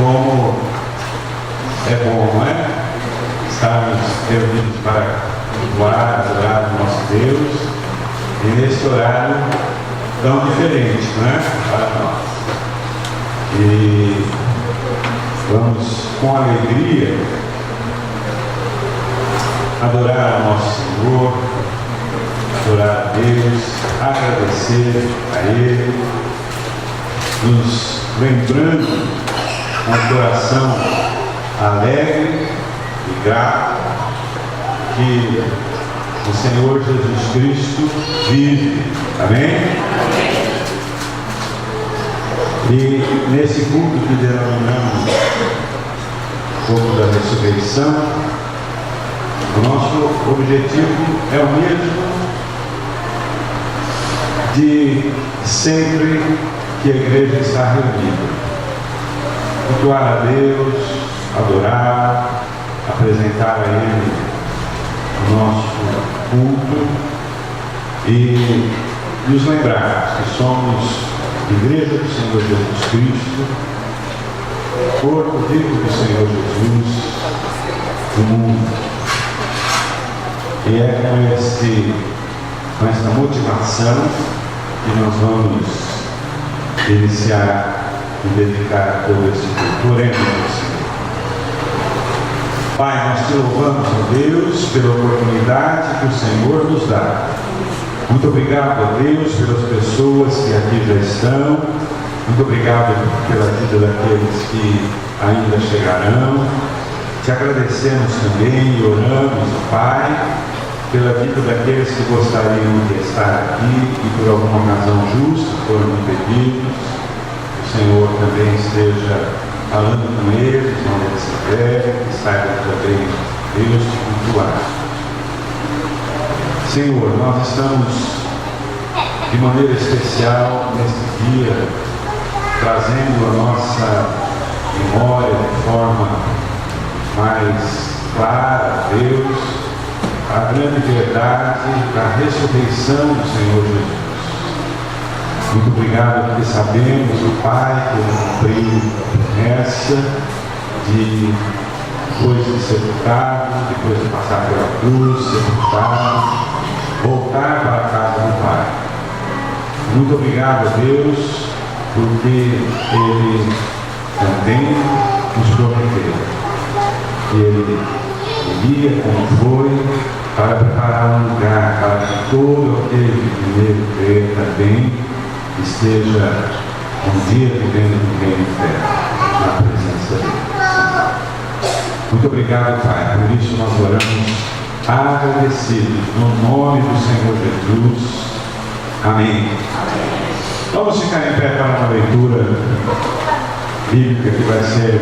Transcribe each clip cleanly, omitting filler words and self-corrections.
como é bom, não é? Estarmos reunidos para cultuar, adorar o nosso Deus, e nesse horário tão diferente, não é? Para nós. E vamos com alegria adorar ao nosso Senhor, adorar a Deus, agradecer a Ele, nos lembrando com o coração alegre e grato que o Senhor Jesus Cristo vive. Amém? E nesse culto que denominamos o culto da ressurreição, o nosso objetivo é o mesmo de sempre que a igreja está reunida: cultuar a Deus, adorar, apresentar a Ele o nosso culto e nos lembrar que somos Igreja do Senhor Jesus Cristo, corpo vivo do Senhor Jesus no mundo. E é com esta motivação que nós vamos iniciar e dedicar todo esse culto. Oremos ao Senhor. Pai, nós te louvamos, ó Deus, pela oportunidade que o Senhor nos dá. Muito obrigado, ó Deus, pelas pessoas que aqui já estão. Muito obrigado pela vida daqueles que ainda chegarão. Te agradecemos também e oramos, Pai, pela vida daqueles que gostariam de estar aqui e por alguma razão justa foram impedidos. O Senhor também esteja falando com eles, onde eles estiverem, que saibam também, Deus, te cultuar. Senhor, nós estamos de maneira especial neste dia trazendo a nossa memória de forma mais clara, Deus, a grande verdade da ressurreição do Senhor Jesus. Muito obrigado porque sabemos, o Pai, que Ele cumpriu a promessa de, depois de sepultado, depois de passar pela cruz, sepultado, voltar para a casa do Pai. Muito obrigado a Deus, porque Ele também nos prometeu que Ele iria, como foi, para preparar um lugar para que todo aquele que nele crer também esteja um dia vivendo no reino de fé, na presença dele. Muito obrigado, Pai, por isso nós oramos agradecidos no nome do Senhor Jesus. Amém. Vamos ficar em pé para uma leitura bíblica que vai ser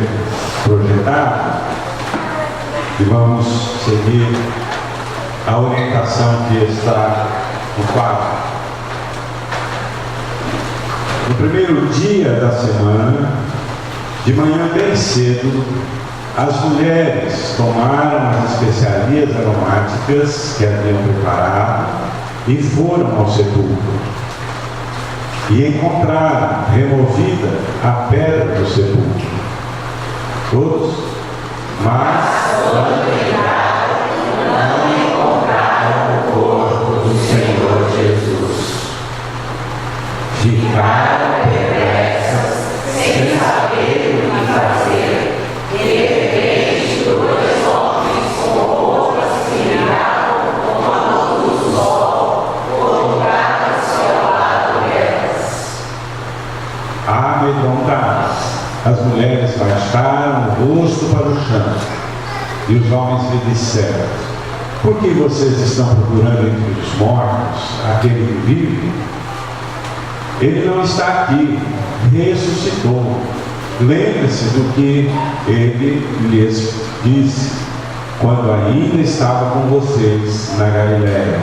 projetada e vamos seguir a orientação que está no quadro. No primeiro dia da semana, de manhã bem cedo, as mulheres tomaram as especiarias aromáticas que haviam preparado e foram ao sepulcro. E encontraram removida a pedra do sepulcro. Todos? Mas não encontraram o corpo do Senhor Jesus. Ficaram perplexas, sem saber o que fazer. De repente, dois homens com roupas que brilhavam como a luz do sol colocaram-se ao lado delas. Amedrontadas, as mulheres baixaram o rosto para o chão e os homens lhe disseram: por que vocês estão procurando entre os mortos aquele que vive? Ele não está aqui, ressuscitou. Lembre-se do que ele lhes disse quando ainda estava com vocês na Galiléia.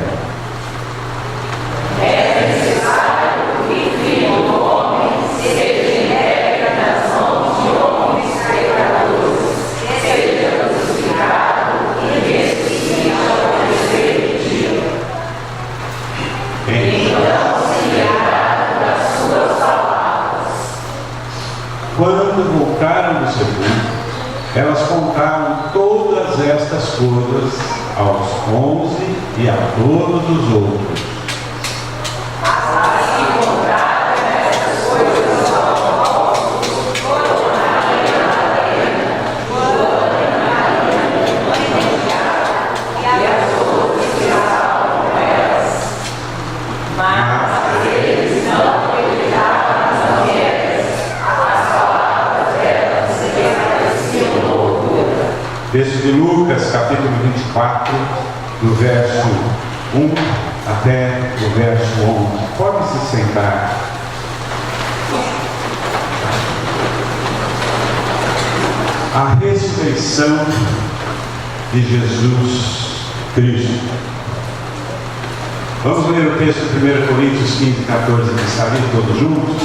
É necessário que o Filho do Homem seja entregue nas mãos de homens pecadores, seja crucificado e ressuscite ao terceiro dia. Então se lembraram das suas palavras. quando voltaram do sepulcro, elas contaram todas estas coisas aos 11 e a todos os outros. Texto de Lucas, capítulo 24, do verso 1 até o verso 11. Pode se sentar. A ressurreição de Jesus Cristo. Vamos ler o texto de 1 Coríntios 15, 14, que está ali todos juntos?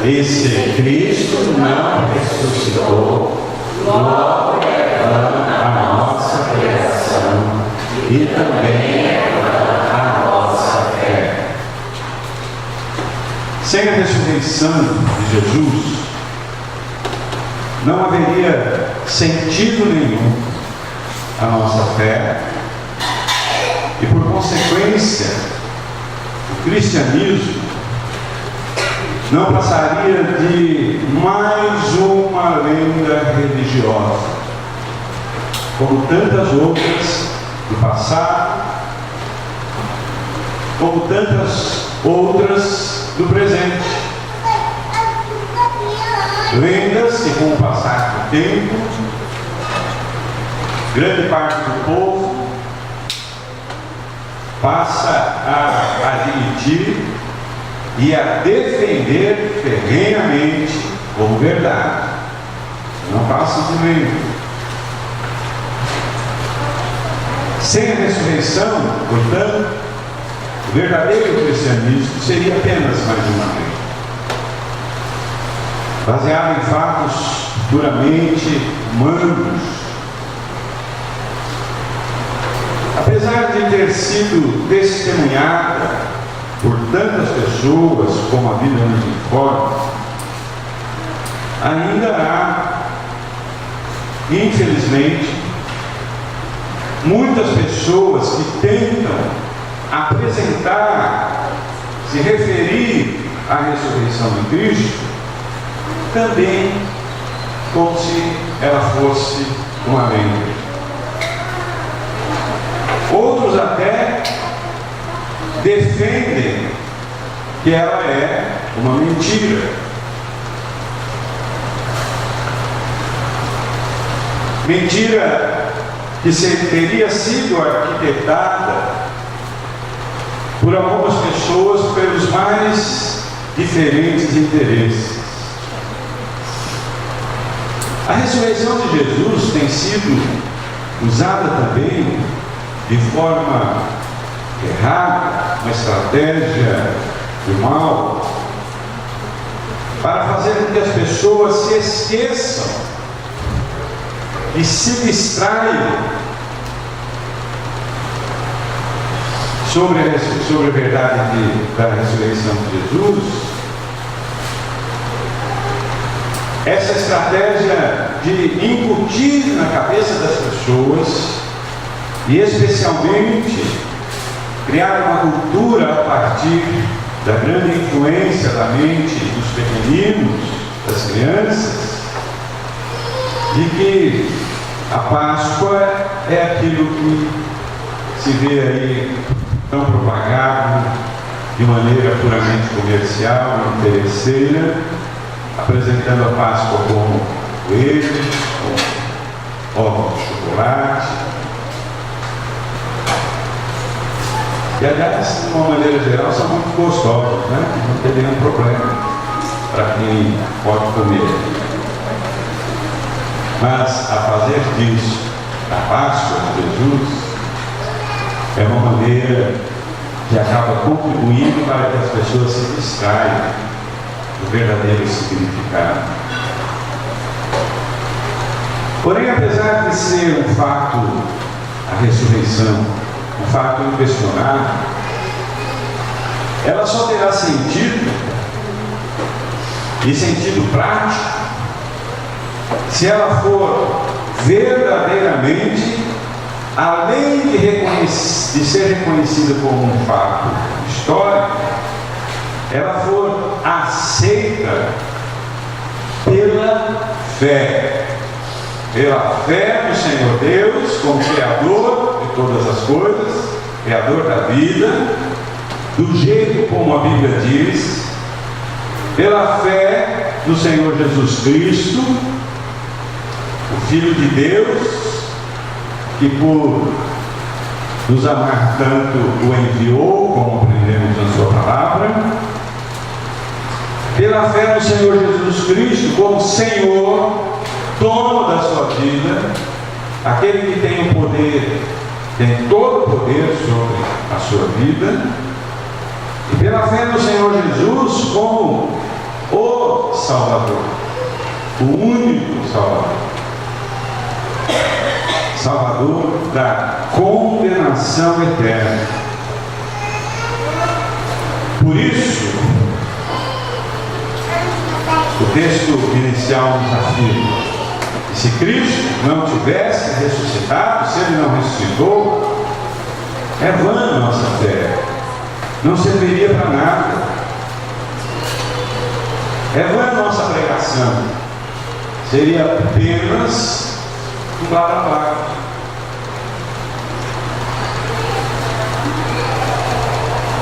Esse Cristo não ressuscitou, logo a nossa criação e também a nossa fé. Sem a ressurreição de Jesus, não haveria sentido nenhum a nossa fé e, por consequência, o cristianismo não passaria de mais uma lenda religiosa, como tantas outras do passado, como tantas outras do presente. Lendas que, com o passar do tempo, grande parte do povo passa a admitir e a defender ferrenhamente como verdade. Não passa de lenda. Sem a ressurreição, portanto, o verdadeiro cristianismo seria apenas mais uma lei, baseado em fatos puramente humanos. Apesar de ter sido testemunhada por tantas pessoas como a Bíblia nos informa, ainda há, infelizmente, muitas pessoas que tentam apresentar, se referir à ressurreição de Cristo, também como se ela fosse uma lenda. Outros até defendem que ela é uma mentira. Mentira que teria sido arquitetada por algumas pessoas pelos mais diferentes interesses. A ressurreição de Jesus tem sido usada também de forma errada, uma estratégia do mal, para fazer com que as pessoas se esqueçam e se distraiam sobre a verdade da ressurreição de Jesus. Essa estratégia de incutir na cabeça das pessoas e especialmente criar uma cultura a partir da grande influência da mente dos pequeninos, das crianças, de que a Páscoa é aquilo que se vê aí tão propagado de maneira puramente comercial, interesseira, apresentando a Páscoa como coelhos, como ovos de chocolate. E, aliás, de uma maneira geral, são muito gostosos, né? Não tem nenhum problema para quem pode comer. Mas a fazer disso a Páscoa de Jesus é uma maneira que acaba contribuindo para que as pessoas se distraiam do verdadeiro significado. Porém, apesar de ser um fato, a ressurreição, um fato inquestionável, ela só terá sentido, e sentido prático, se ela for verdadeiramente, além de ser reconhecida como um fato histórico, ela for aceita pela fé no Senhor Deus, como Criador de todas as coisas, Criador da vida, do jeito como a Bíblia diz, pela fé no Senhor Jesus Cristo, o Filho de Deus, que por nos amar tanto o enviou, como aprendemos na sua palavra, pela fé no Senhor Jesus Cristo como Senhor, dono da sua vida, aquele que tem o poder, tem todo o poder sobre a sua vida, e pela fé no Senhor Jesus como o Salvador, o único Salvador da condenação eterna. Por isso, o texto inicial nos afirma que se Cristo não tivesse ressuscitado, se Ele não ressuscitou, é vã a nossa fé, não serviria para nada, é vã a nossa pregação, seria apenas um blá blá blá.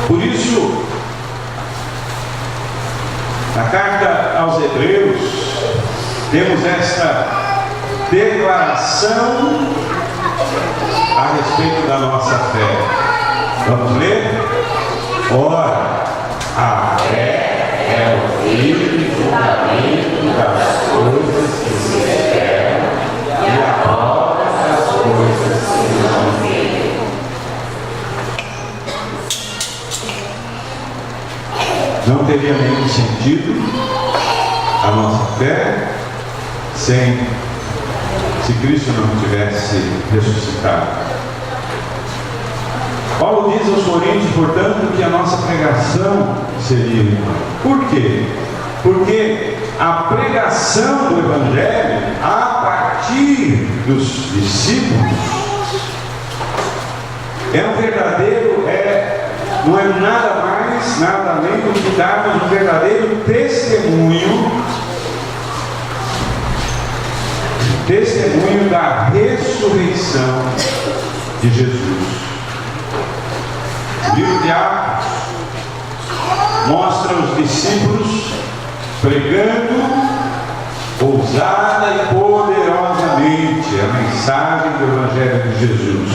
Por isso, na carta aos Hebreus, temos esta declaração a respeito da nossa fé. Vamos ler? Ora, a fé é o firme fundamento das coisas que se esperam e a prova das coisas que não veem. Não teria nenhum sentido a nossa fé se Cristo não tivesse ressuscitado. Paulo diz aos Coríntios, portanto, que a nossa pregação seria irmã. Por quê? Porque a pregação do Evangelho, a partir dos discípulos, é um verdadeiro, não é nada mais, nada além do que darmos um verdadeiro testemunho da ressurreição de Jesus. O livro de Atos mostra os discípulos pregando ousada e poderosamente a mensagem do Evangelho de Jesus,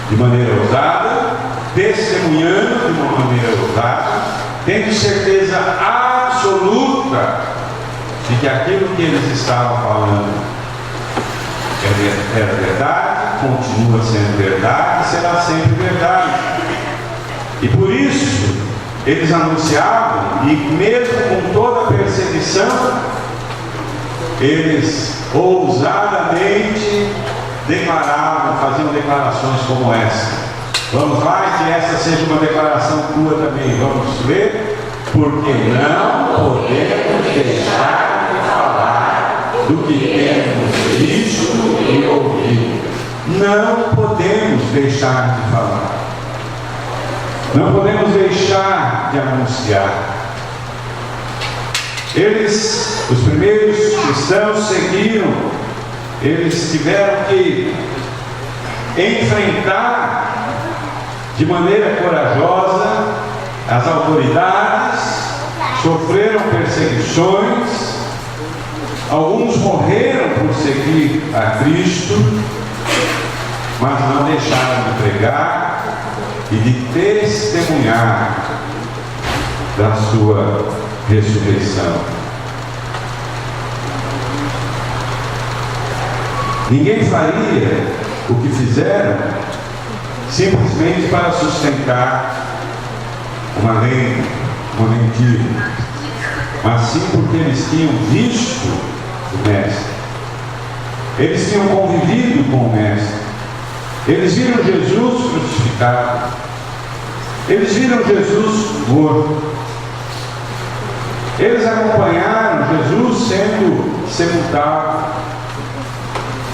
de maneira ousada, testemunhando de uma maneira ousada, tendo certeza absoluta de que aquilo que eles estavam falando era verdade, continua sendo verdade e será sempre verdade. E por isso eles anunciavam, e mesmo com toda a perseguição, eles ousadamente declaravam, faziam declarações como essa. Vamos lá, e que essa seja uma declaração tua também. Vamos ler? Porque não podemos deixar de falar do que temos visto e ouvido. Não podemos deixar de falar. Não podemos deixar de anunciar. Eles, os primeiros cristãos, seguiram. Eles tiveram que enfrentar de maneira corajosa as autoridades, sofreram perseguições, alguns morreram por seguir a Cristo, mas não deixaram de pregar e de testemunhar da sua ressurreição. Ninguém faria o que fizeram simplesmente para sustentar uma lenda, uma mentira, mas sim porque eles tinham visto o Mestre, eles tinham convivido com o Mestre, eles viram Jesus crucificado, eles viram Jesus morto, eles acompanharam Jesus sendo sepultado.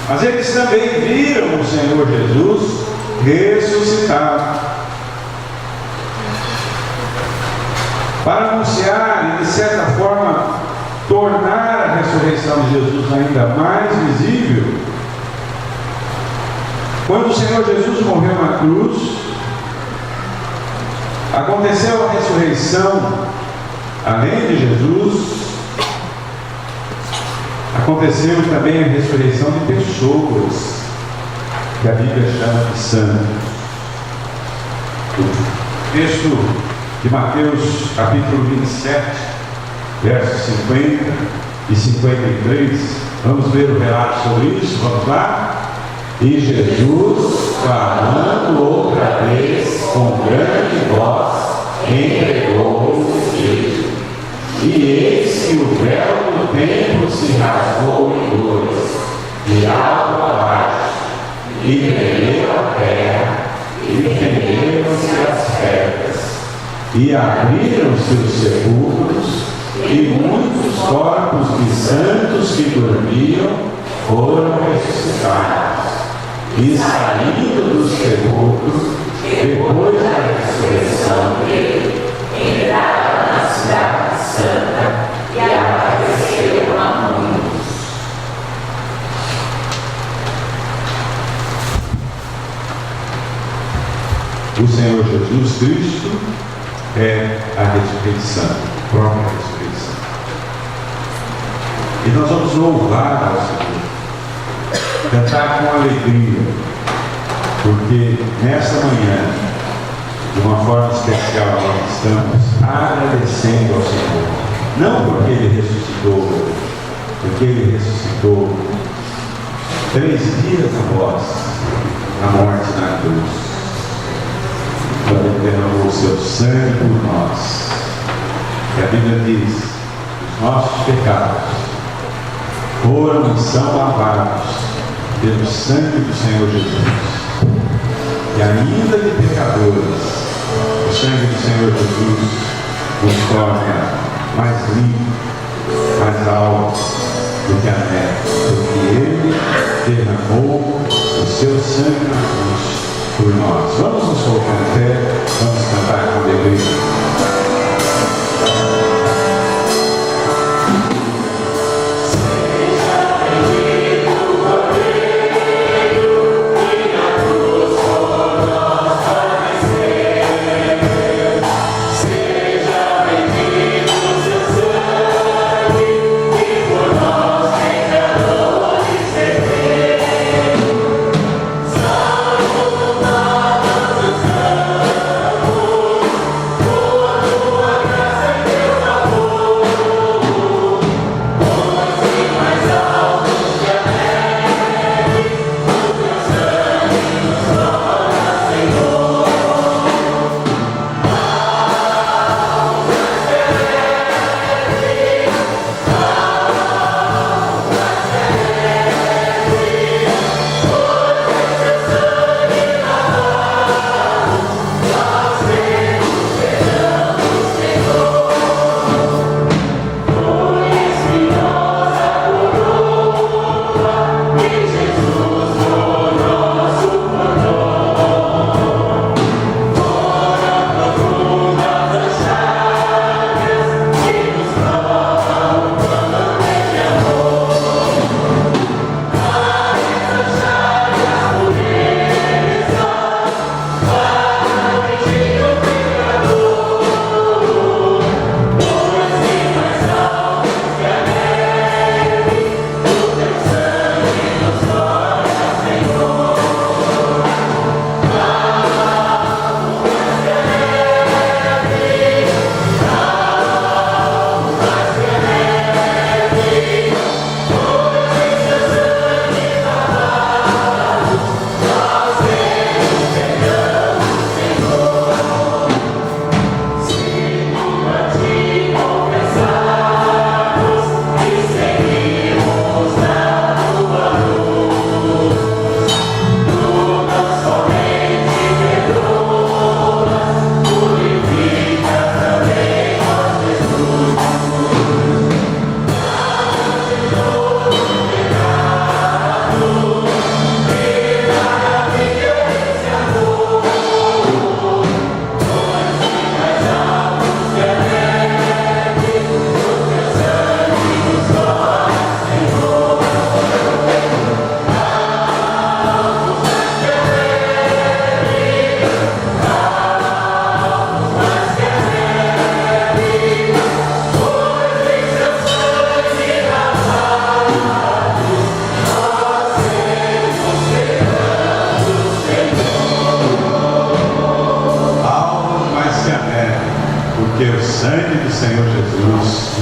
Mas eles também viram o Senhor Jesus ressuscitado. Para anunciar e, de certa forma, tornar a ressurreição de Jesus ainda mais visível, quando o Senhor Jesus morreu na cruz, aconteceu a ressurreição, além de Jesus, aconteceu também a ressurreição de pessoas, que a Bíblia chama de santos. O texto de Mateus, capítulo 27, versos 50 e 53, vamos ver o relato sobre isso, vamos lá? E Jesus, clamando outra vez com grande voz, entregou o Espírito. E eis que o véu do templo se rasgou em dois, de alto a baixo, e tremeu a terra, e fenderam-se as pedras, e abriram-se os sepulcros, e muitos corpos de santos que dormiam foram ressuscitados. E saindo dos sepulcros, depois da ressurreição dele, entraram na cidade santa e apareceram a muitos. O Senhor Jesus Cristo é a ressurreição, a própria ressurreição. E nós vamos louvar ao Senhor, cantar com alegria, porque nesta manhã, de uma forma especial, nós estamos agradecendo ao Senhor, não porque Ele ressuscitou, porque Ele ressuscitou 3 dias após a morte na cruz, quando Ele derramou o seu sangue por nós. E a Bíblia diz: os nossos pecados foram e são lavados pelo sangue do Senhor Jesus. E ainda de pecadores, o sangue do Senhor Jesus nos torna mais limpos, mais altos do que a neve, porque Ele derramou o seu sangue na cruz por nós. Vamos nos colocar em pé, vamos cantar com alegria. Oh,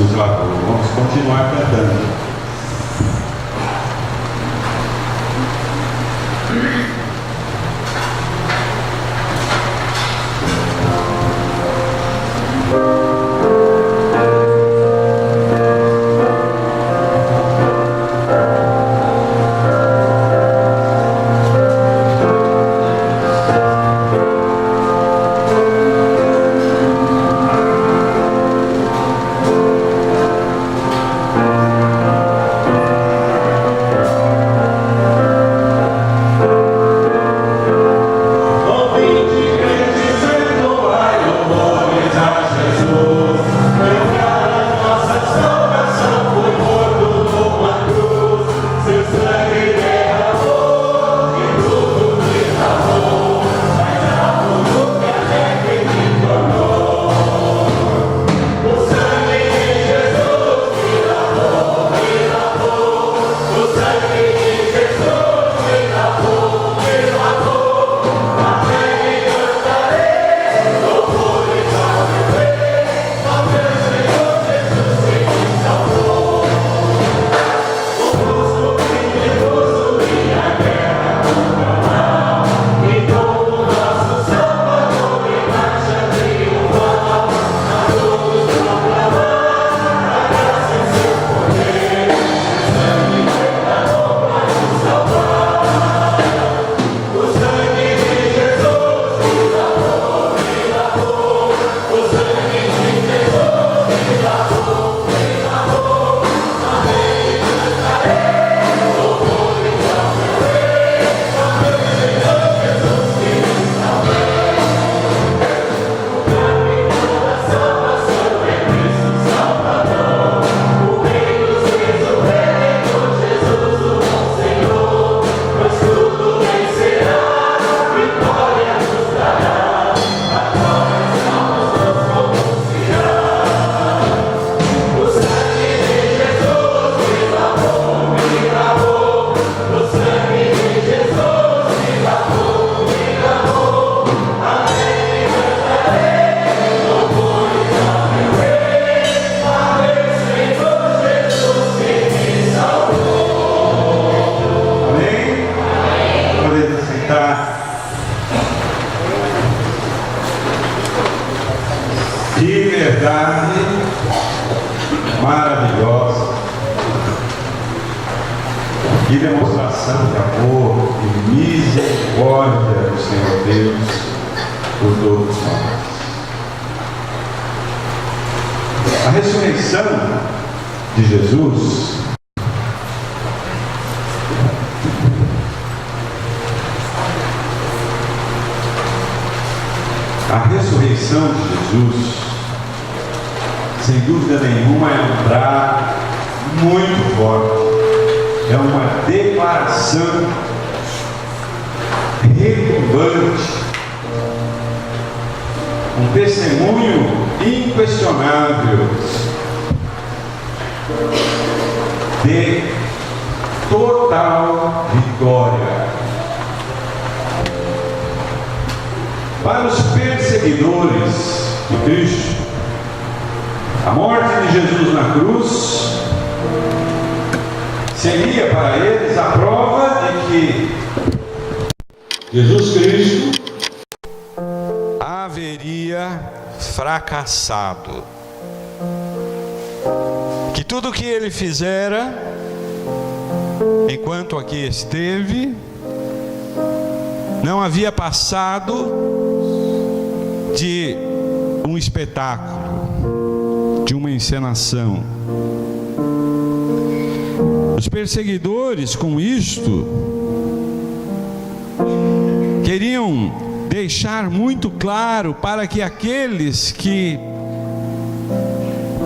nos lavou. Vamos continuar cantando. Maravilhosa, que demonstração de amor e misericórdia do Senhor Deus por todos nós. A ressurreição de Jesus de Jesus, sem dúvida nenhuma, é um brado muito forte, é uma declaração retumbante, um testemunho inquestionável de total vitória. Para os perseguidores de Cristo, a morte de Jesus na cruz seria para eles a prova de que Jesus Cristo haveria fracassado, que tudo o que ele fizera enquanto aqui esteve não havia passado de um espetáculo, de uma encenação. Os perseguidores, com isto, queriam deixar muito claro para que aqueles que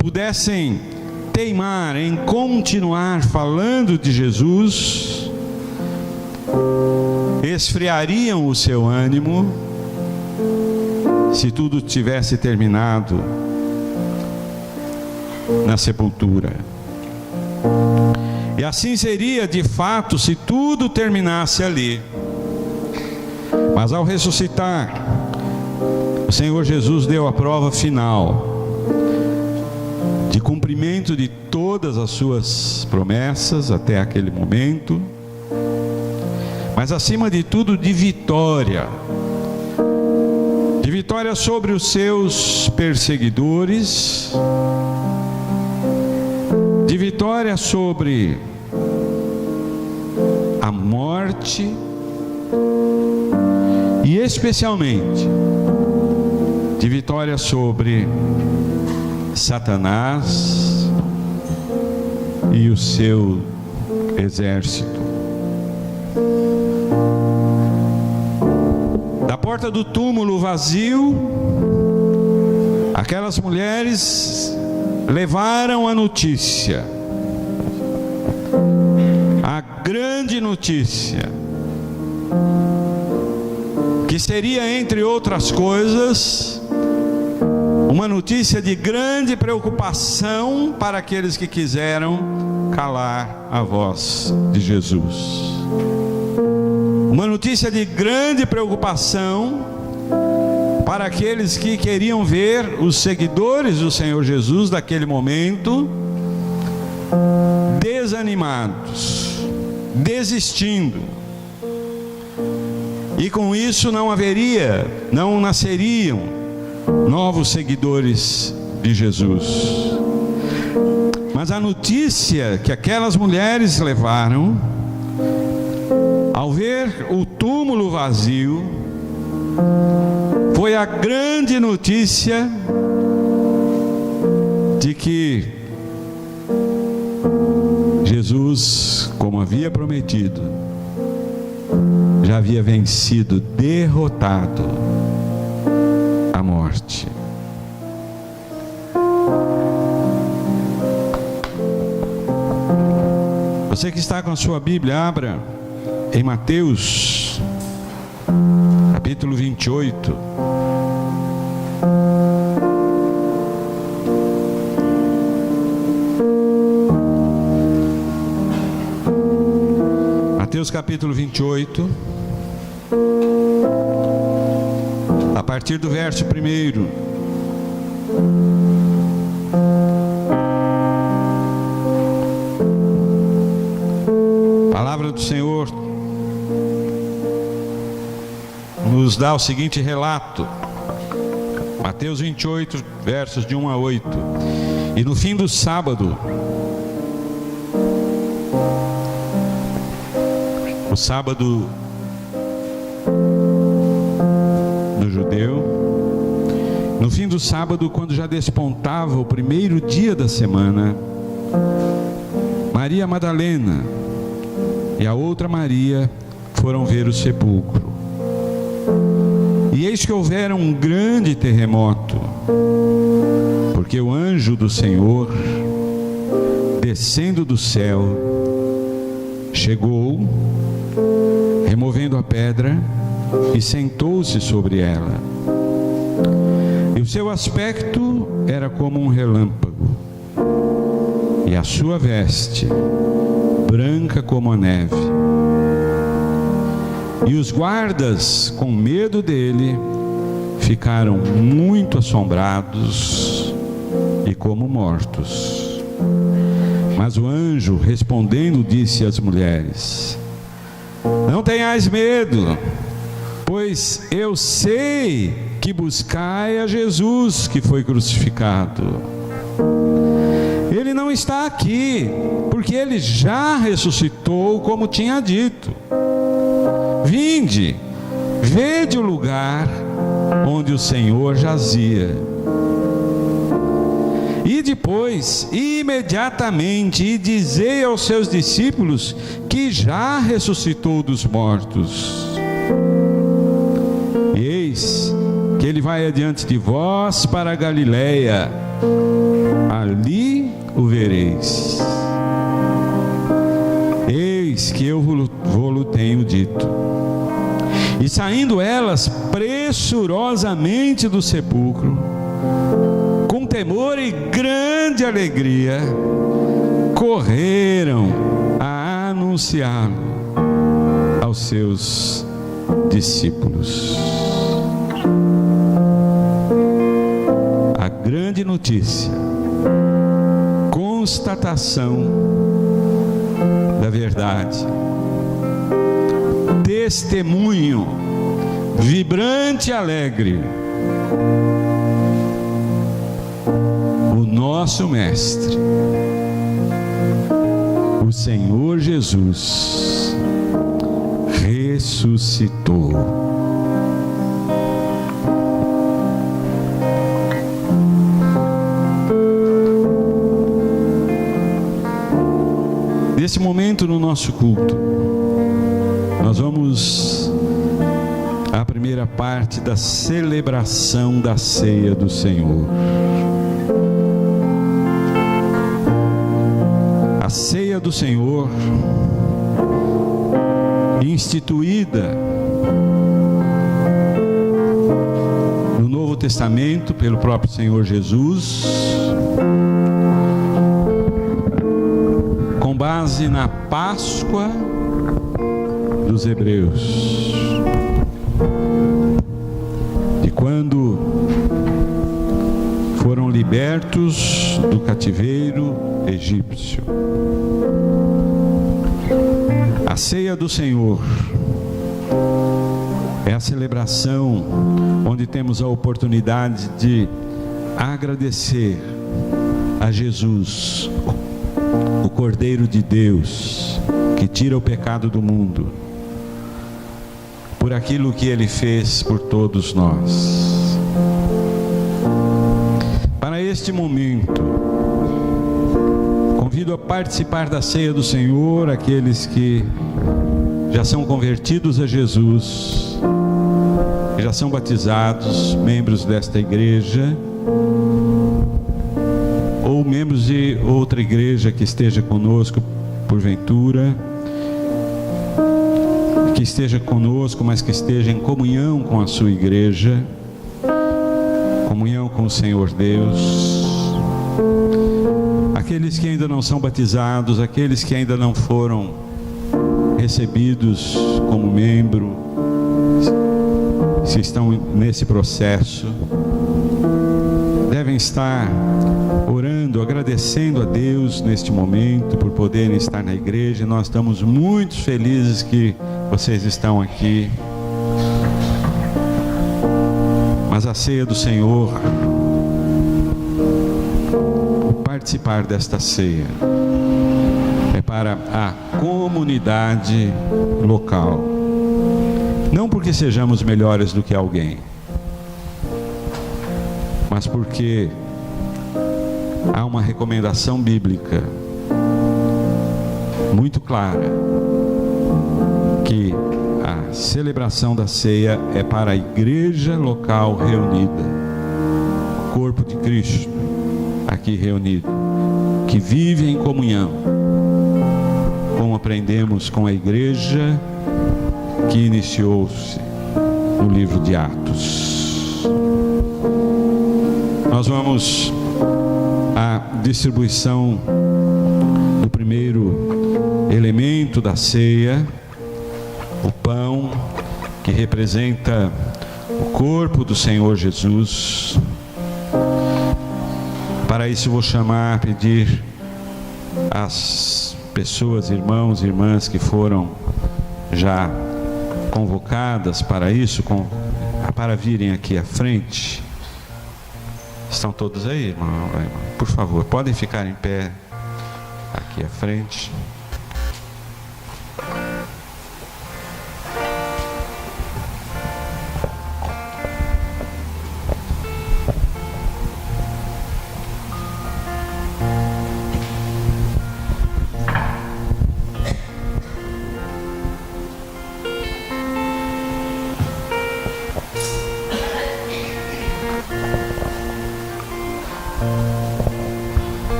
pudessem teimar em continuar falando de Jesus esfriariam o seu ânimo se tudo tivesse terminado na sepultura. E assim seria de fato se tudo terminasse ali. Mas ao ressuscitar, o Senhor Jesus deu a prova final de cumprimento de todas as suas promessas até aquele momento, mas acima de tudo de vitória sobre os seus perseguidores, de vitória sobre a morte e especialmente de vitória sobre Satanás e o seu exército. Da porta do túmulo vazio, aquelas mulheres levaram a notícia, a grande notícia, que seria, entre outras coisas, uma notícia de grande preocupação para aqueles que quiseram calar a voz de Jesus. Uma notícia de grande preocupação para aqueles que queriam ver os seguidores do Senhor Jesus daquele momento desanimados, desistindo. E com isso não nasceriam novos seguidores de Jesus. Mas a notícia que aquelas mulheres levaram, ao ver o túmulo vazio, foi a grande notícia de que Jesus, como havia prometido, já havia vencido, derrotado a morte. Você que está com a sua Bíblia, abra em Mateus, capítulo 28. Mateus capítulo 28, a partir do verso 1. Palavra do Senhor nos dá o seguinte relato. Mateus 28, versos de 1 a 8. E no fim do sábado, o sábado do judeu, no fim do sábado, quando já despontava o primeiro dia da semana, Maria Madalena e a outra Maria foram ver o sepulcro. E eis que houvera um grande terremoto, porque o anjo do Senhor, descendo do céu, chegou, removendo a pedra, e sentou-se sobre ela. E o seu aspecto era como um relâmpago, e a sua veste branca como a neve. E os guardas, com medo dele, ficaram muito assombrados e como mortos. Mas o anjo, respondendo, disse às mulheres: não tenhais medo, pois eu sei que buscai a Jesus que foi crucificado. Ele não está aqui, porque ele já ressuscitou, como tinha dito. Vinde, vede o lugar onde o Senhor jazia. E depois, imediatamente, e dizei aos seus discípulos que já ressuscitou dos mortos. E eis que ele vai adiante de vós para a Galileia, ali o vereis. Eis que eu vou-lo tenho dito. E saindo elas pressurosamente do sepulcro, com temor e grande alegria, correram a anunciá-lo aos seus discípulos. A grande notícia constatação da verdade, testemunho vibrante e alegre. O nosso Mestre, o Senhor Jesus, ressuscitou. Nesse momento no nosso culto, nós vamos à primeira parte da celebração da ceia do Senhor. A ceia do Senhor, instituída no Novo Testamento pelo próprio Senhor Jesus, com base na Páscoa dos hebreus, de quando foram libertos do cativeiro egípcio. A ceia do Senhor é a celebração onde temos a oportunidade de agradecer a Jesus, o Cordeiro de Deus, que tira o pecado do mundo, por aquilo que Ele fez por todos nós. Para este momento, convido a participar da ceia do Senhor aqueles que já são convertidos a Jesus, que já são batizados, membros desta igreja, ou membros de outra igreja que esteja conosco porventura, que esteja conosco, mas que esteja em comunhão com a sua igreja, comunhão com o Senhor Deus. Aqueles que ainda não são batizados, aqueles que ainda não foram recebidos como membro, se estão nesse processo, devem estar orando, agradecendo a Deus neste momento por poderem estar na igreja. Nós estamos muito felizes que vocês estão aqui. Mas a ceia do Senhor, participar desta ceia, é para a comunidade local. Não porque sejamos melhores do que alguém, mas porque há uma recomendação bíblica muito clara, que a celebração da ceia é para a igreja local reunida, o corpo de Cristo aqui reunido, que vive em comunhão, como aprendemos com a igreja que iniciou-se no livro de Atos. Nós vamos à distribuição do primeiro elemento da ceia, o pão, que representa o corpo do Senhor Jesus. Para isso vou pedir às pessoas, irmãos e irmãs que foram já convocadas para isso, para virem aqui à frente. Estão todos aí, irmão? Por favor, podem ficar em pé aqui à frente.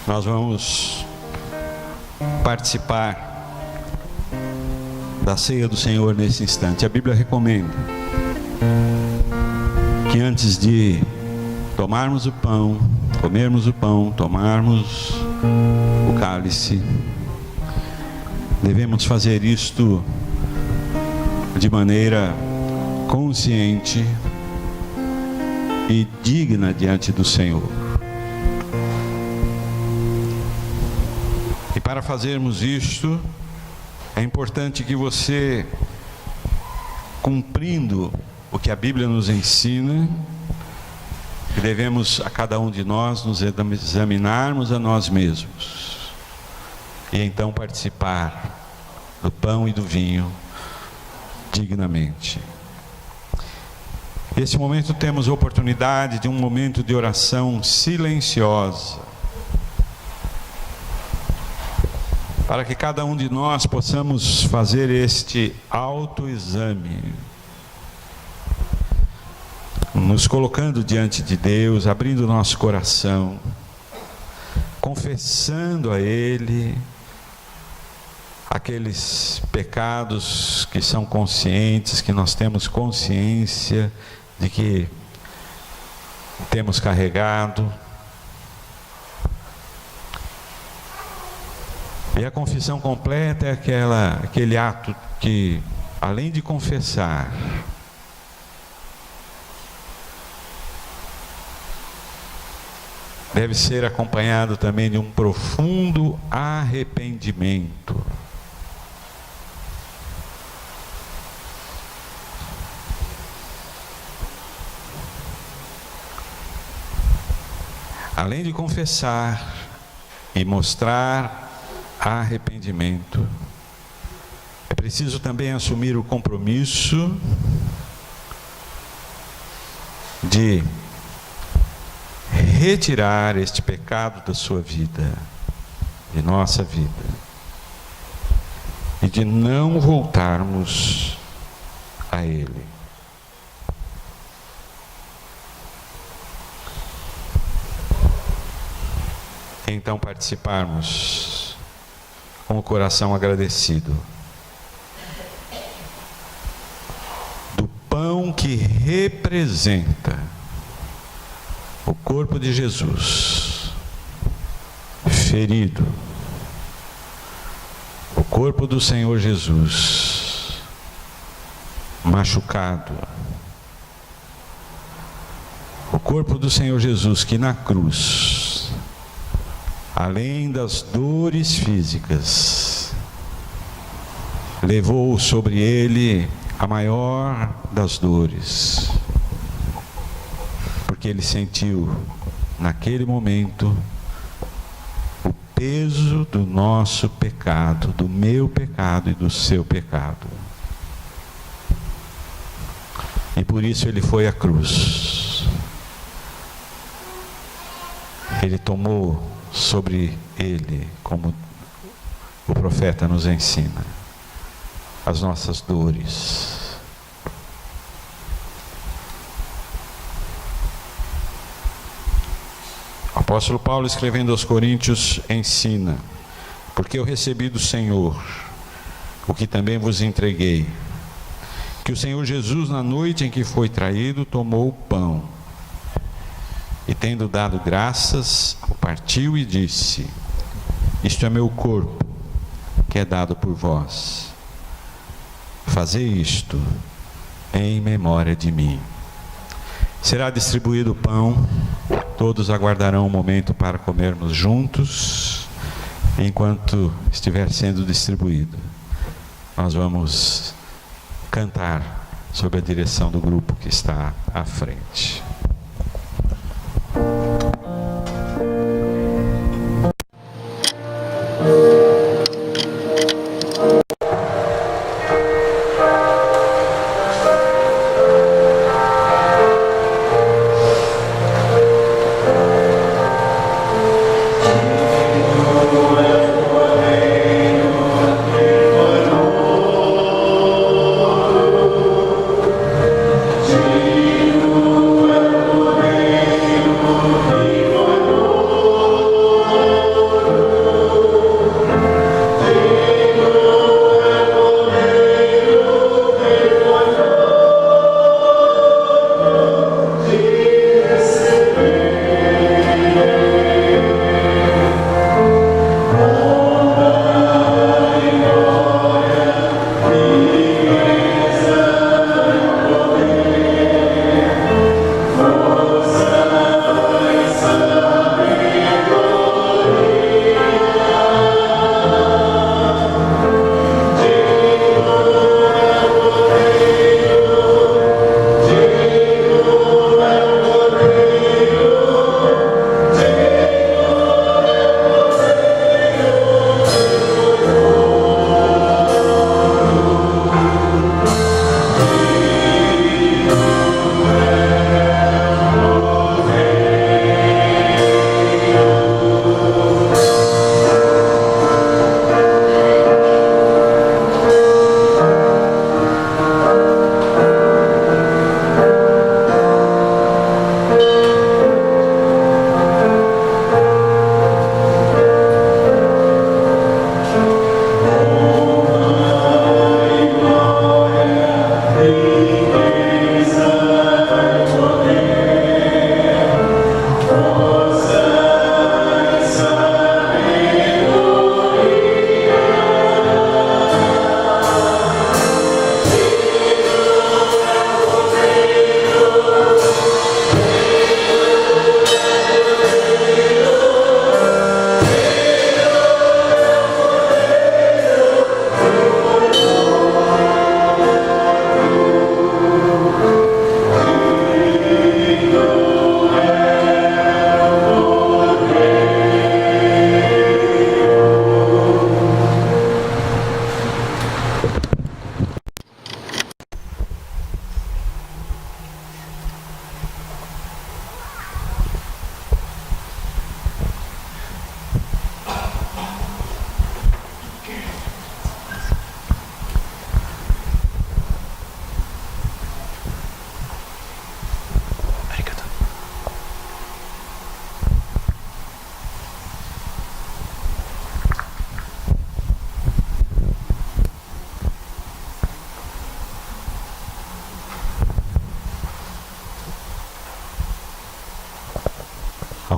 Nós vamos participar da ceia do Senhor nesse instante. A Bíblia recomenda que antes de tomarmos o pão, comermos o pão, tomarmos o cálice, devemos fazer isto de maneira consciente e digna diante do Senhor. E para fazermos isto, é importante que você, cumprindo o que a Bíblia nos ensina, que devemos a cada um de nós nos examinarmos a nós mesmos e então participar do pão e do vinho dignamente. Nesse momento temos a oportunidade de um momento de oração silenciosa, para que cada um de nós possamos fazer este autoexame, nos colocando diante de Deus, abrindo nosso coração, confessando a Ele aqueles pecados que são conscientes, que nós temos consciência de que temos carregado. E a confissão completa é aquele ato que, além de confessar, deve ser acompanhado também de um profundo arrependimento. Além de confessar e mostrar arrependimento, é preciso também assumir o compromisso de retirar este pecado da sua vida, de nossa vida, e de não voltarmos a ele. Então participarmos com o coração agradecido do pão que representa o corpo de Jesus ferido, o corpo do Senhor Jesus machucado, o corpo do Senhor Jesus que na cruz, além das dores físicas, levou sobre ele a maior das dores, porque ele sentiu naquele momento o peso do nosso pecado, do meu pecado e do seu pecado. E por isso ele foi à cruz. Ele tomou sobre ele, como o profeta nos ensina, as nossas dores. O apóstolo Paulo, escrevendo aos Coríntios, ensina: porque eu recebi do Senhor o que também vos entreguei, que o Senhor Jesus, na noite em que foi traído, tomou o pão e, tendo dado graças, o partiu e disse: isto é meu corpo, que é dado por vós. Fazei isto em memória de mim. Será distribuído o pão, todos aguardarão um momento para comermos juntos. Enquanto estiver sendo distribuído, nós vamos cantar sob a direção do grupo que está à frente. Digno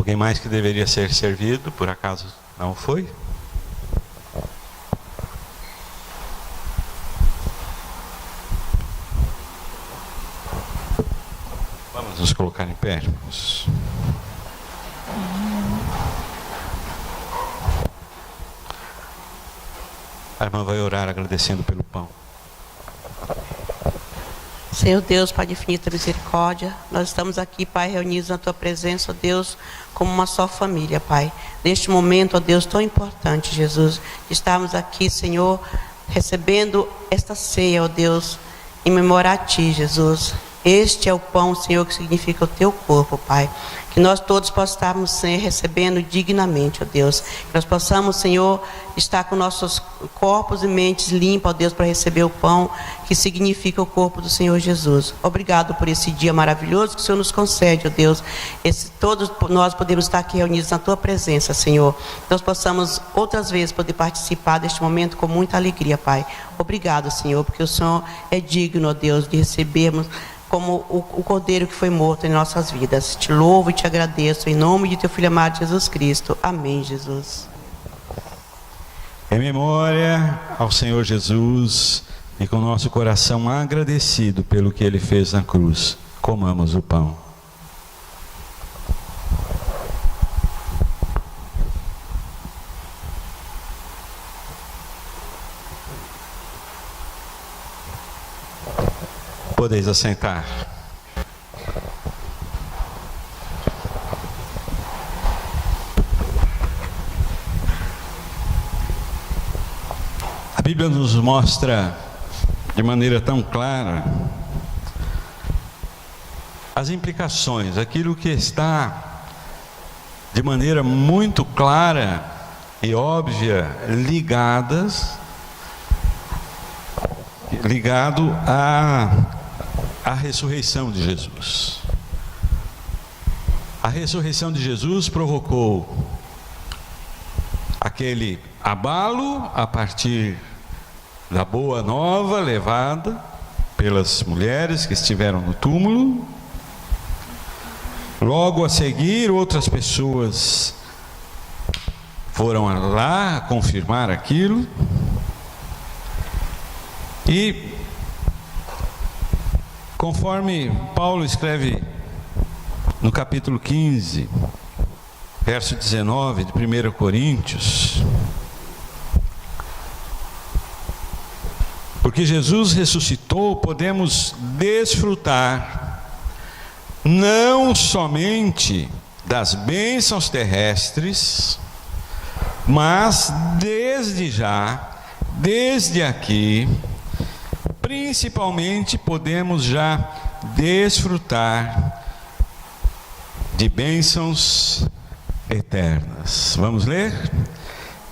Alguém mais que deveria ser servido, por acaso não foi? Vamos nos colocar em pé, irmãos. A irmã vai orar agradecendo pelo pão. Senhor Deus, Pai de infinita misericórdia, nós estamos aqui, Pai, reunidos na Tua presença, ó Deus, como uma só família, Pai. Neste momento, ó Deus, tão importante, Jesus, de estarmos aqui, Senhor, recebendo esta ceia, ó Deus, em memória a Ti, Jesus. Este é o pão, Senhor, que significa o Teu corpo, Pai. Que nós todos possamos, Senhor, recebendo dignamente, ó Deus. Que nós possamos, Senhor, estar com nossos corpos e mentes limpos, ó Deus, para receber o pão, que significa o corpo do Senhor Jesus. Obrigado por esse dia maravilhoso que o Senhor nos concede, ó Deus. Todos nós podemos estar aqui reunidos na Tua presença, Senhor. Que nós possamos outras vezes poder participar deste momento com muita alegria, Pai. Obrigado, Senhor, porque o Senhor é digno, ó Deus, de recebermos como o Cordeiro que foi morto em nossas vidas. Te louvo e te agradeço, em nome de Teu Filho amado Jesus Cristo. Amém, Jesus. Em memória ao Senhor Jesus e com nosso coração agradecido pelo que Ele fez na cruz, comamos o pão. Podeis assentar. A Bíblia nos mostra de maneira tão clara as implicações, aquilo que está de maneira muito clara e óbvia ligado à ressurreição de Jesus. A ressurreição de Jesus provocou aquele abalo a partir da boa nova levada pelas mulheres que estiveram no túmulo. Logo a seguir, outras pessoas foram lá confirmar aquilo. E conforme Paulo escreve no capítulo 15, verso 19 de 1 Coríntios, porque Jesus ressuscitou, podemos desfrutar não somente das bênçãos terrestres, mas desde aqui, principalmente podemos já desfrutar de bênçãos eternas. Vamos ler?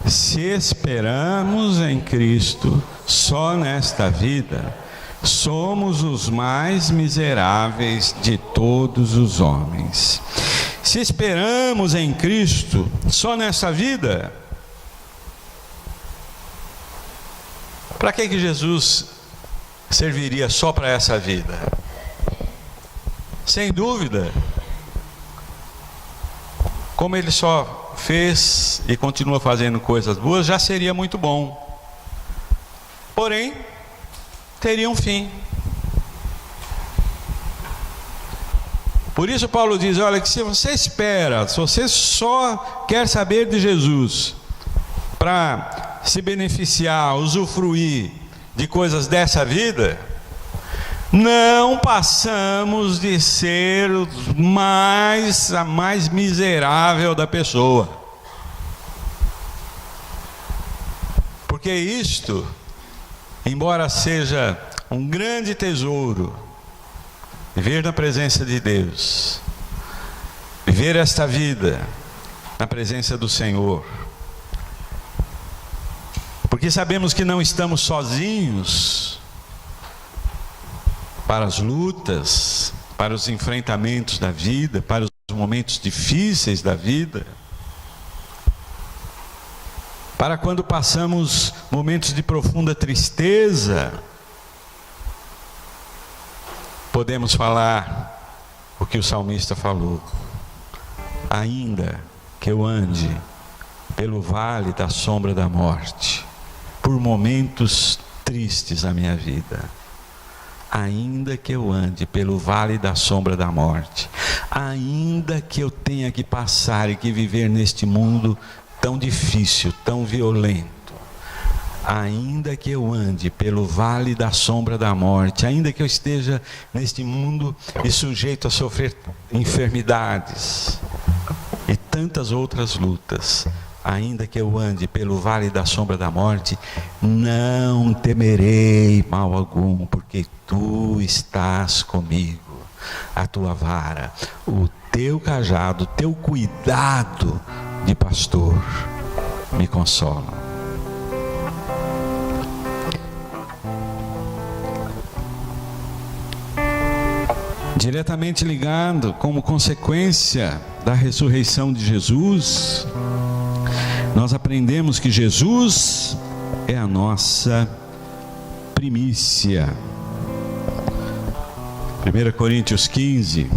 Se esperamos em Cristo só nesta vida, somos os mais miseráveis de todos os homens. Se esperamos em Cristo só nesta vida, para que Jesus serviria só para essa vida? Sem dúvida, como Ele só fez e continua fazendo coisas boas, já seria muito bom. Porém, teria um fim. Por isso Paulo diz, olha, que se você espera, se você só quer saber de Jesus para se beneficiar, usufruir de coisas dessa vida, não passamos de ser a mais miserável da pessoa. Porque isto, embora seja um grande tesouro, viver na presença de Deus, viver esta vida na presença do Senhor, porque sabemos que não estamos sozinhos para as lutas, para os enfrentamentos da vida, para os momentos difíceis da vida, para quando passamos momentos de profunda tristeza, podemos falar o que o salmista falou: ainda que eu ande pelo vale da sombra da morte, por momentos tristes na minha vida, ainda que eu ande pelo vale da sombra da morte, ainda que eu tenha que passar e que viver neste mundo tão difícil, tão violento, ainda que eu ande pelo vale da sombra da morte, ainda que eu esteja neste mundo e sujeito a sofrer enfermidades e tantas outras lutas, ainda que eu ande pelo vale da sombra da morte, não temerei mal algum, porque tu estás comigo. A tua vara, o teu cajado, o teu cuidado de pastor me consolam. Diretamente ligado, como consequência da ressurreição de Jesus, nós aprendemos que Jesus é a nossa primícia. 1 Coríntios 15,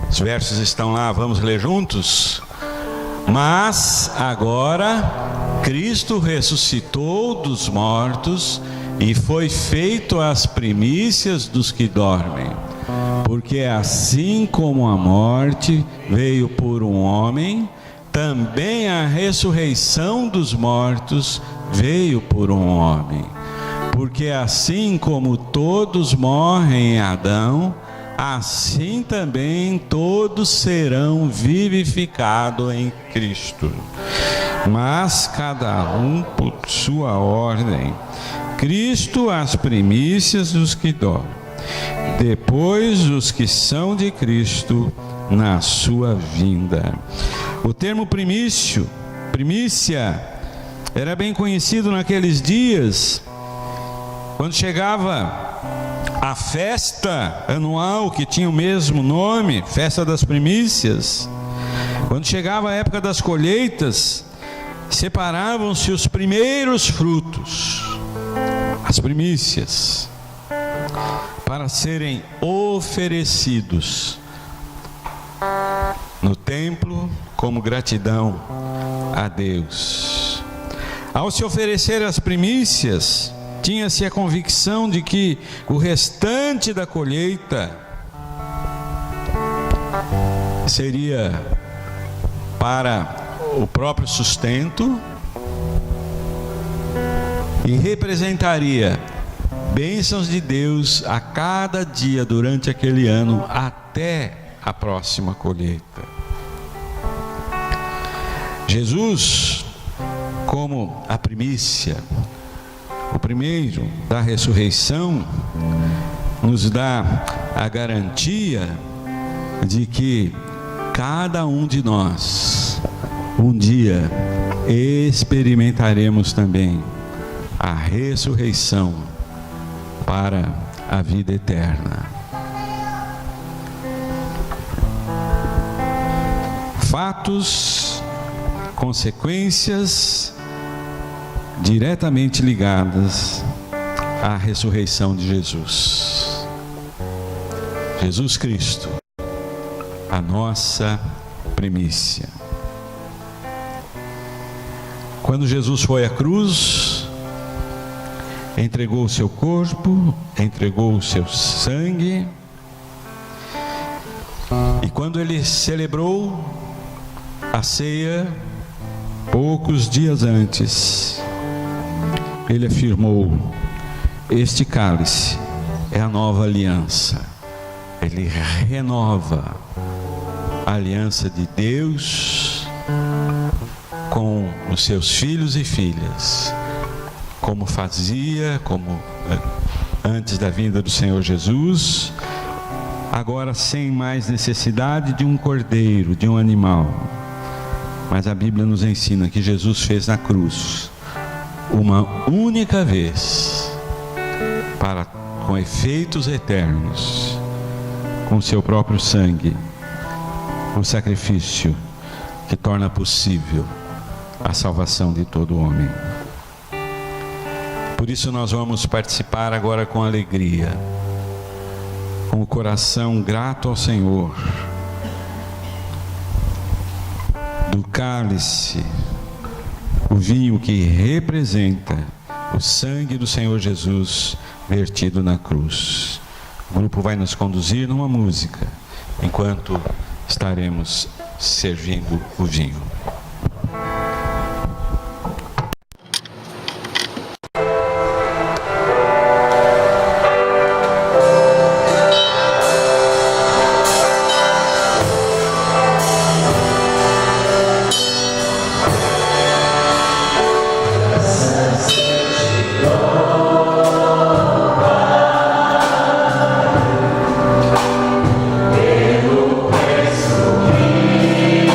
os versos estão lá, vamos ler juntos? Mas agora Cristo ressuscitou dos mortos e foi feito as primícias dos que dormem. Porque assim como a morte veio por um homem, também a ressurreição dos mortos veio por um homem. Porque assim como todos morrem em Adão, assim também todos serão vivificados em Cristo. Mas cada um por sua ordem. Cristo as primícias dos que dormem. Depois os que são de Cristo na sua vinda. O termo primícia, era bem conhecido naqueles dias, quando chegava a festa anual que tinha o mesmo nome, festa das primícias. Quando chegava a época das colheitas, separavam-se os primeiros frutos, as primícias, para serem oferecidos no templo como gratidão a Deus. Ao se oferecer as primícias, tinha-se a convicção de que o restante da colheita seria para o próprio sustento e representaria bênçãos de Deus a cada dia durante aquele ano até a próxima colheita. Jesus, como a primícia, o primeiro da ressurreição, nos dá a garantia de que cada um de nós um dia experimentaremos também a ressurreição para a vida eterna. Fatos, consequências diretamente ligadas à ressurreição de Jesus. Jesus Cristo, a nossa primícia. Quando Jesus foi à cruz, entregou o seu corpo, entregou o seu sangue, e quando ele celebrou a ceia, poucos dias antes, ele afirmou: este cálice é a nova aliança. Ele renova a aliança de Deus com os seus filhos e filhas, como fazia, como antes da vinda do Senhor Jesus, agora sem mais necessidade de um cordeiro, de um animal. Mas a Bíblia nos ensina que Jesus fez na cruz uma única vez, para, com efeitos eternos, com seu próprio sangue, um sacrifício que torna possível a salvação de todo homem. Por isso nós vamos participar agora com alegria, com o coração grato ao Senhor, do cálice, o vinho que representa o sangue do Senhor Jesus vertido na cruz. O grupo vai nos conduzir numa música, enquanto estaremos servindo o vinho. Pelo preço que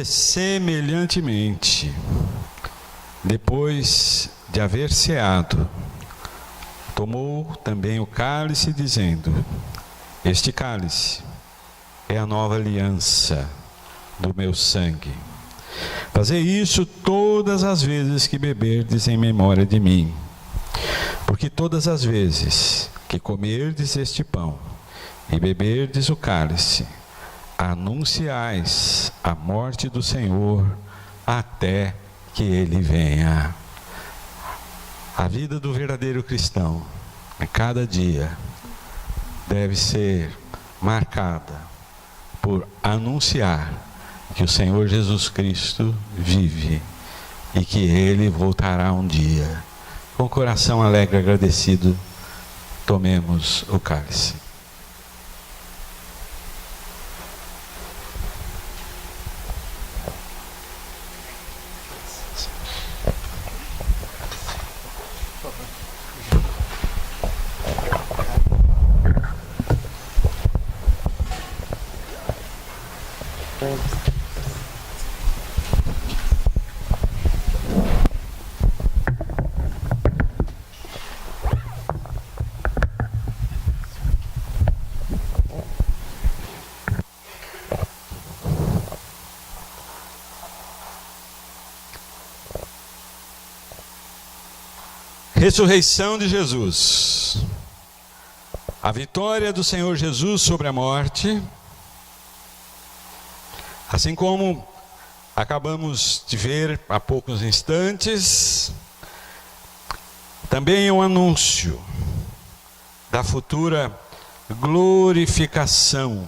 semelhantemente, depois de haver ceado, tomou também o cálice, dizendo: este cálice é a nova aliança do meu sangue. Fazei isso todas as vezes que beberdes em memória de mim. Porque todas as vezes que comerdes este pão e beberdes o cálice, anunciais a morte do Senhor até que Ele venha. A vida do verdadeiro cristão, a cada dia, deve ser marcada por anunciar que o Senhor Jesus Cristo vive e que Ele voltará um dia. Com o coração alegre e agradecido, tomemos o cálice. Ressurreição de Jesus. A vitória do Senhor Jesus sobre a morte, assim como acabamos de ver há poucos instantes, também é um anúncio da futura glorificação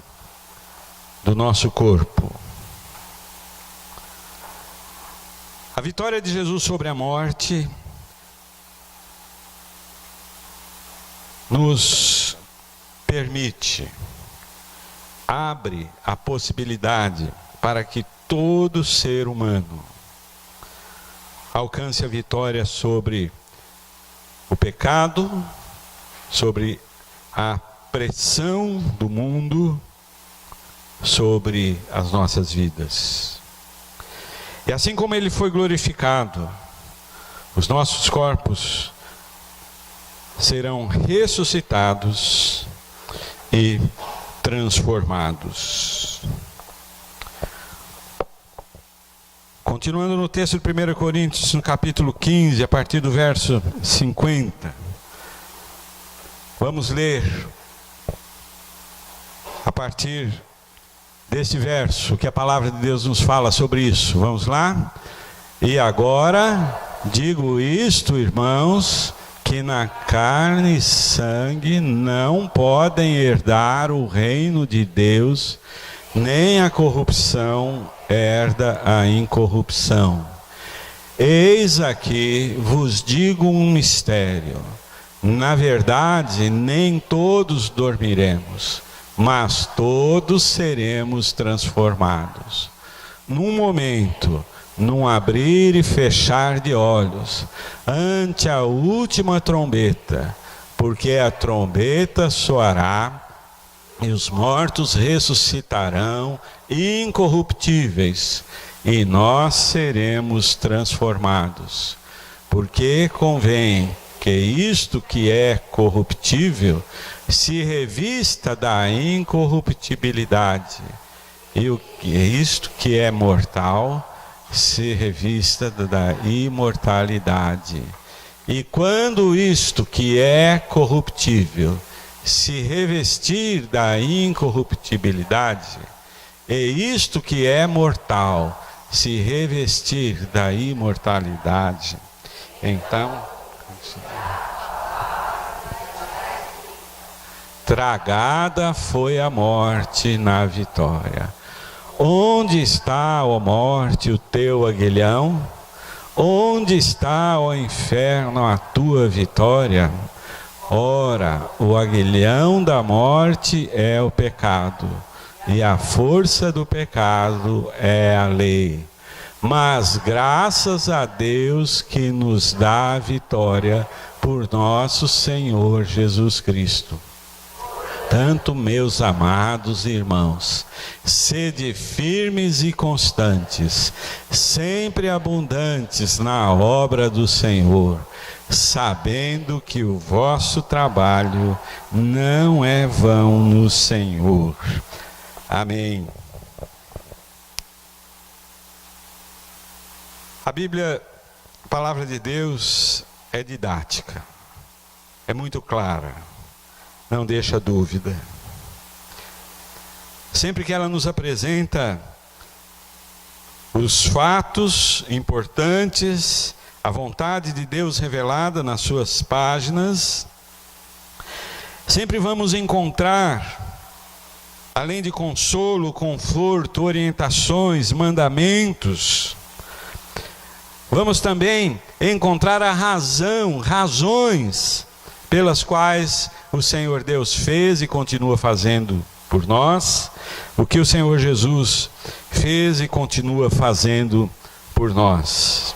do nosso corpo. A vitória de Jesus sobre a morte nos permite, abre a possibilidade para que todo ser humano alcance a vitória sobre o pecado, sobre a pressão do mundo, sobre as nossas vidas. E assim como Ele foi glorificado, os nossos corpos serão ressuscitados e transformados. Continuando no texto de 1 Coríntios, no capítulo 15, a partir do verso 50. Vamos ler a partir deste verso que a palavra de Deus nos fala sobre isso. Vamos lá? E agora digo isto, irmãos, que na carne e sangue não podem herdar o reino de Deus, nem a corrupção herda a incorrupção. Eis aqui vos digo um mistério. Na verdade, nem todos dormiremos, mas todos seremos transformados. Num momento, num abrir e fechar de olhos, ante a última trombeta, porque a trombeta soará, e os mortos ressuscitarão incorruptíveis, e nós seremos transformados. Porque convém que isto que é corruptível se revista da incorruptibilidade, e o que isto que é mortal se revista da imortalidade. E quando isto que é corruptível se revestir da incorruptibilidade, e isto que é mortal se revestir da imortalidade, então tragada foi a morte na vitória. Onde está, ó morte, o teu aguilhão? Onde está, ó inferno, a tua vitória? Ora, o aguilhão da morte é o pecado, e a força do pecado é a lei. Mas graças a Deus que nos dá a vitória por nosso Senhor Jesus Cristo. Portanto, meus amados irmãos, sede firmes e constantes, sempre abundantes na obra do Senhor, sabendo que o vosso trabalho não é vão no Senhor. Amém. A Bíblia, a palavra de Deus, é didática, é muito clara, não deixa dúvida. Sempre que ela nos apresenta os fatos importantes, a vontade de Deus revelada nas suas páginas, sempre vamos encontrar, além de consolo, conforto, orientações, mandamentos, vamos também encontrar a razões pelas quais o Senhor Deus fez e continua fazendo por nós, o que o Senhor Jesus fez e continua fazendo por nós.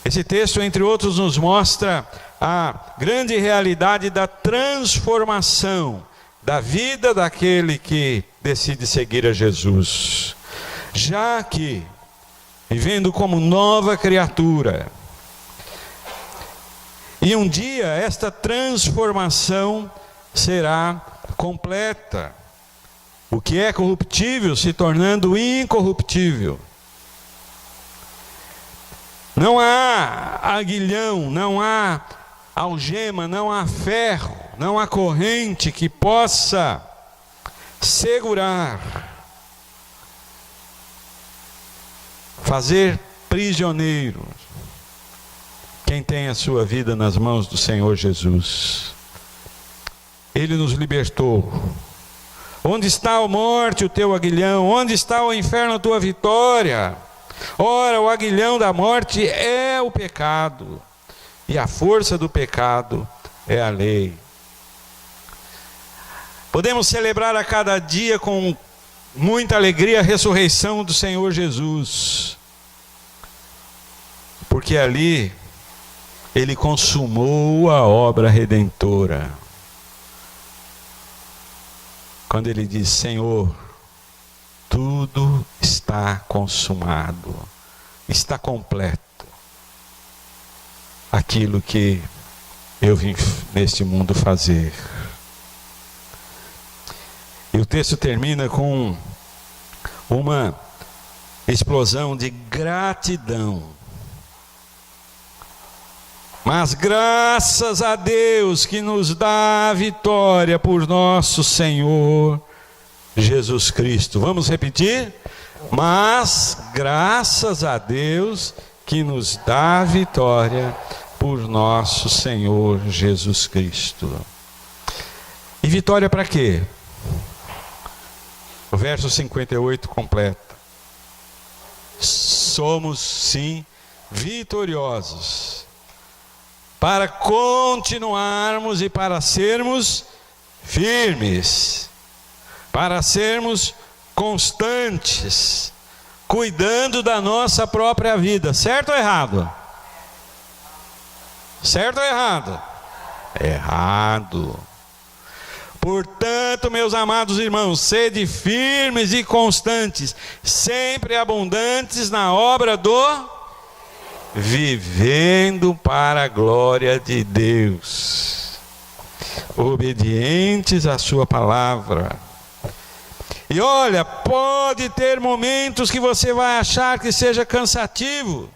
Esse texto, entre outros, nos mostra a grande realidade da transformação da vida daquele que decide seguir a Jesus, já que, vivendo como nova criatura, e um dia esta transformação será completa, o que é corruptível se tornando incorruptível. Não há aguilhão, não há algema, não há ferro, não há corrente que possa segurar, fazer prisioneiro quem tem a sua vida nas mãos do Senhor Jesus. Ele nos libertou. Onde está a morte, o teu aguilhão? Onde está o inferno, a tua vitória? Ora, o aguilhão da morte é o pecado, e a força do pecado é a lei. Podemos celebrar a cada dia com muita alegria a ressurreição do Senhor Jesus, porque ali Ele consumou a obra redentora. Quando Ele diz: Senhor, tudo está consumado, está completo aquilo que eu vim neste mundo fazer. E o texto termina com uma explosão de gratidão. Mas graças a Deus que nos dá a vitória por nosso Senhor Jesus Cristo. Vamos repetir? Mas graças a Deus que nos dá a vitória por nosso Senhor Jesus Cristo. E vitória para quê? O verso 58 completa: somos sim vitoriosos, para continuarmos e para sermos firmes, para sermos constantes, cuidando da nossa própria vida. Certo ou errado? Certo ou errado? Errado. Portanto, meus amados irmãos, sede firmes e constantes, sempre abundantes na obra do vivendo para a glória de Deus, obedientes à sua palavra. E olha, pode ter momentos que você vai achar que seja cansativo,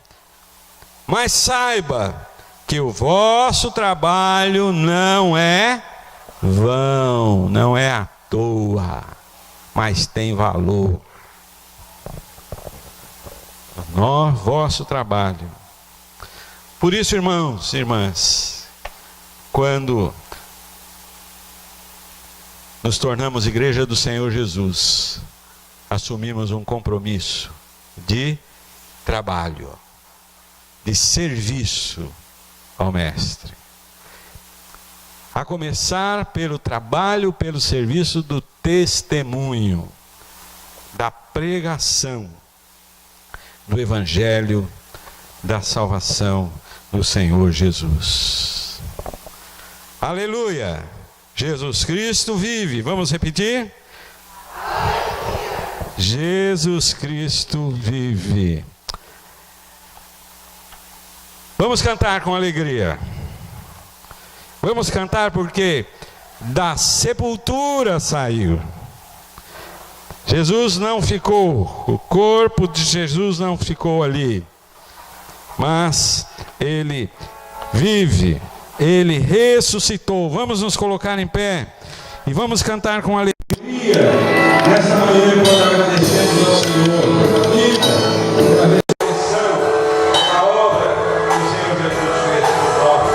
mas saiba que o vosso trabalho não é vão, não é à toa, mas tem valor. No vosso trabalho. Por isso, irmãos e irmãs, quando nos tornamos igreja do Senhor Jesus, assumimos um compromisso de trabalho, de serviço ao Mestre. A começar pelo trabalho, pelo serviço do testemunho, da pregação do Evangelho da salvação do Senhor Jesus. Aleluia! Jesus Cristo vive. Vamos repetir? Jesus Cristo vive. Vamos cantar com alegria. Vamos cantar porque da sepultura saiu. Jesus não ficou, o corpo de Jesus não ficou ali, mas ele vive, ele ressuscitou. Vamos nos colocar em pé e vamos cantar com alegria. Nessa manhã, quando agradecemos ao Senhor pela vida, pela ressurreição, a obra que o Senhor Jesus fez por nós.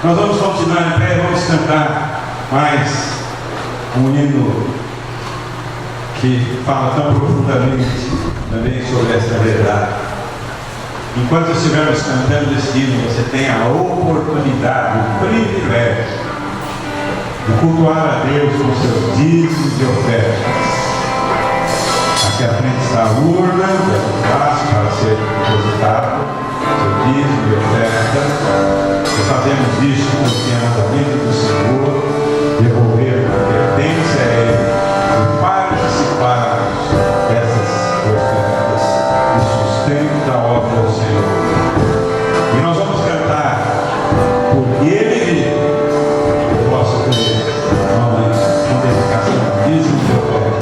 Nós vamos continuar em pé e vamos cantar mais um hino que fala tão profundamente também sobre essa verdade. Enquanto estivermos cantando esse hino, você tem a oportunidade, o privilégio de cultuar a Deus com seus dízimos e ofertas. Aqui à frente está a urna, o espaço para ser depositado, seu dízimo e oferta. E fazemos isso porque é mandamento do Senhor, devolver a pertence a Ele e participarmos dessas ofertas e sustento da obra do Senhor. E nós vamos cantar, porque Ele vive, eu posso crer, com dedicação, dízimo e oferta.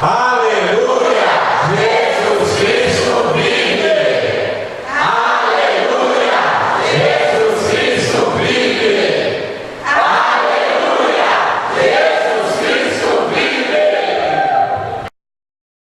Aleluia!